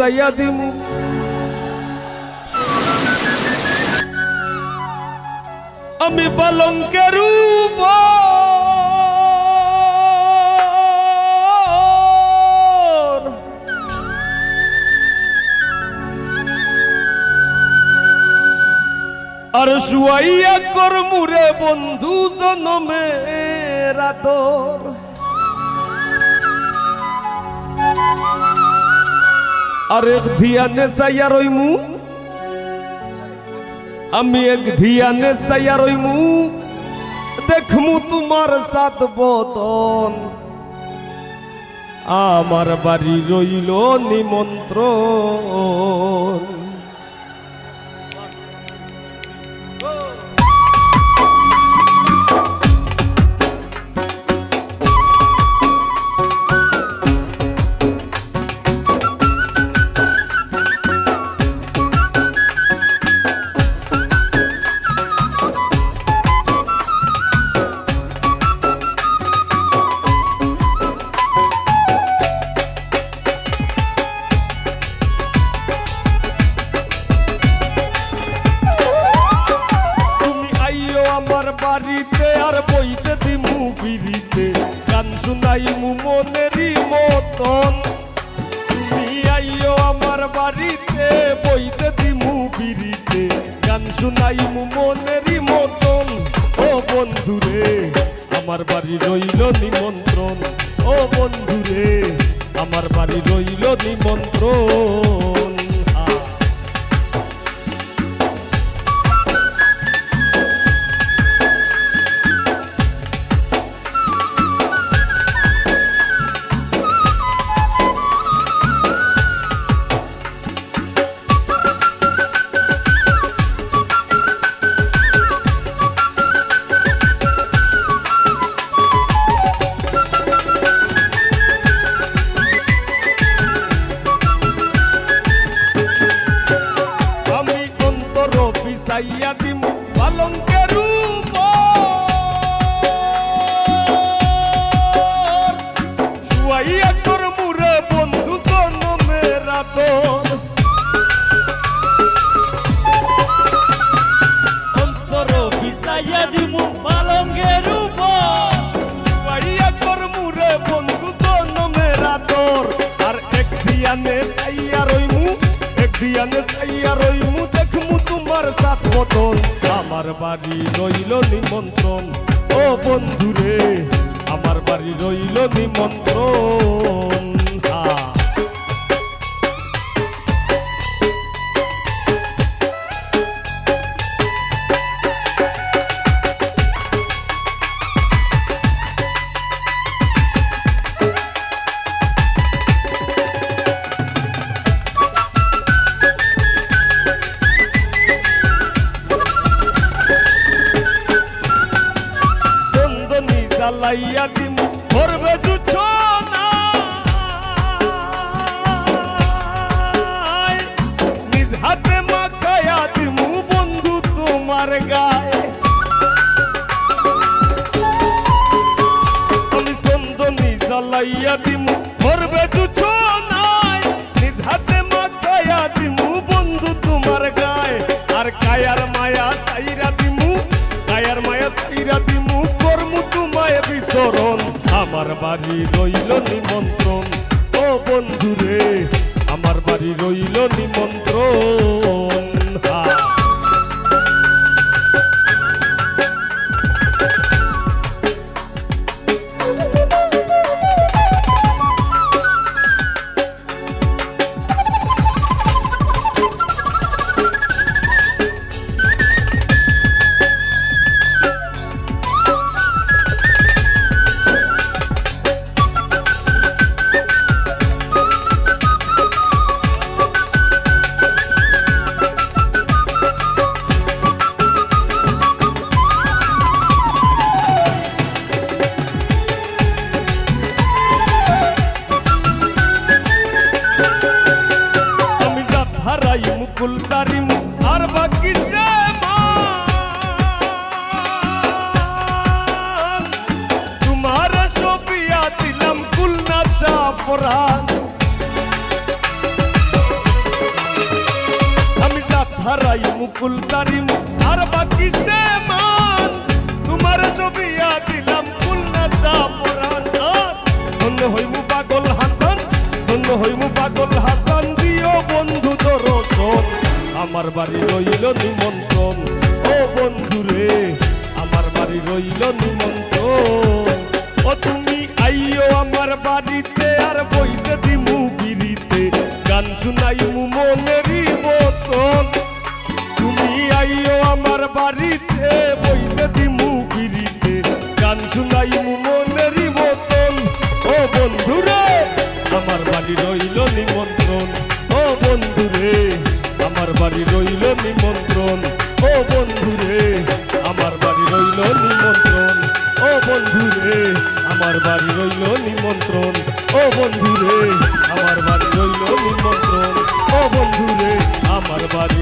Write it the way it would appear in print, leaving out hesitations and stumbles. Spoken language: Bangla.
পৌঁছাইয়া দিমু আমি পালঙ্কের উপর আর শুয়াইয়া করমুরে বন্ধু জনমের আদর আর এক ধিয়ানে চাইয়া রইমু আমি এক ধিয়ানে চাইয়া রইমু দেখমু তোমার সাত বদন আমার বাড়ি রইল নিমন্ত্রণ বাড়িতে আর বইতে দিমু বিড়িতে গান শুনাইমু মনেরই মতন তুমি আইও আমার বাড়িতে বইতে দিমু বিড়িতে গান শুনাইমু মনেরই মতন ও বন্ধুরে আমার বাড়ি রইল নিমন্ত্রণ ও বন্ধুরে আমার বাড়ি রইল নিমন্ত্রণ চাইয়া দিমু পালঙ্কের উপর শুয়াইয়া করমুরে বন্ধু জনমের আদর অন্তর বিছাইয়া দিমু পালঙ্কের উপর শুয়াইয়া করমুরে বন্ধু জনমের আদর আর এক ধিয়ানে চাইয়া রইমু এক ধিয়ানে চাইয়া রইমু দেখমু তোমার সাত বদন আমার বাড়ি রইল নিমন্ত্রণ ও বন্ধুরে আমার বাড়ি রইল নিমন্ত্রণ জ্বালাইয়া দিমু করবে জুছনা নিজ হাতে মাখাইয়া দিমু বন্ধু তোমার গায়ে আমি চন্দনী জ্বালাইয়া দিমু করবে জুছনা নিজ হাতে মাখাইয়া দিমু বন্ধু তোমার গায়ে আর কায়ার মায়া চাইরা দিমু কায়ার মায়া চাইরা দিমু করমু তোমায় বিচরণ আমার বাড়ি রইল নিমন্ত্রণ ও বন্ধুরে আমার বাড়ি রইল নিমন্ত্রণ মুকুল তারিম আর বাকি তোমার ছবিয়া দিলাম কুলনাশা পরাণ হারাই মুকুল সারিমু আর বাকি সে মান তোমার ছবিয়া দিলাম ফুল না চা পরান ধন্য হইমু পাগল হাসান ধন্য হইমু পাগল হাসান দিও বন্ধু দরশন আমার বাড়ি রইল নিমন্ত্রণ ও বন্ধু রে আমার বাড়ি রইল নিমন্ত্রণ ও তুমি আইও আমার বাড়িতে আর বইতে দিমু বিড়িতে গান শুনাইমু মনেরই মতন তুমি আইও আমার বাড়িতে বইতে দিমু বিড়িতে গান শুনাইমু মনেরই মতন ও বন্ধু রে আমার বাড়ি রইল নিমন্ত্রণ ও বন্ধু রে আমার বাড়ি রইল নিমন্ত্রণ ও বন্ধু রে আমার বাড়ি রইল নিমন্ত্রণ ও বন্ধু রে আমার বাড়ি রইল নিমন্ত্রণ ও বন্ধু রে আমার বাড়ি রইল নিমন্ত্রণ ও বন্ধু রে আমার বাড়ি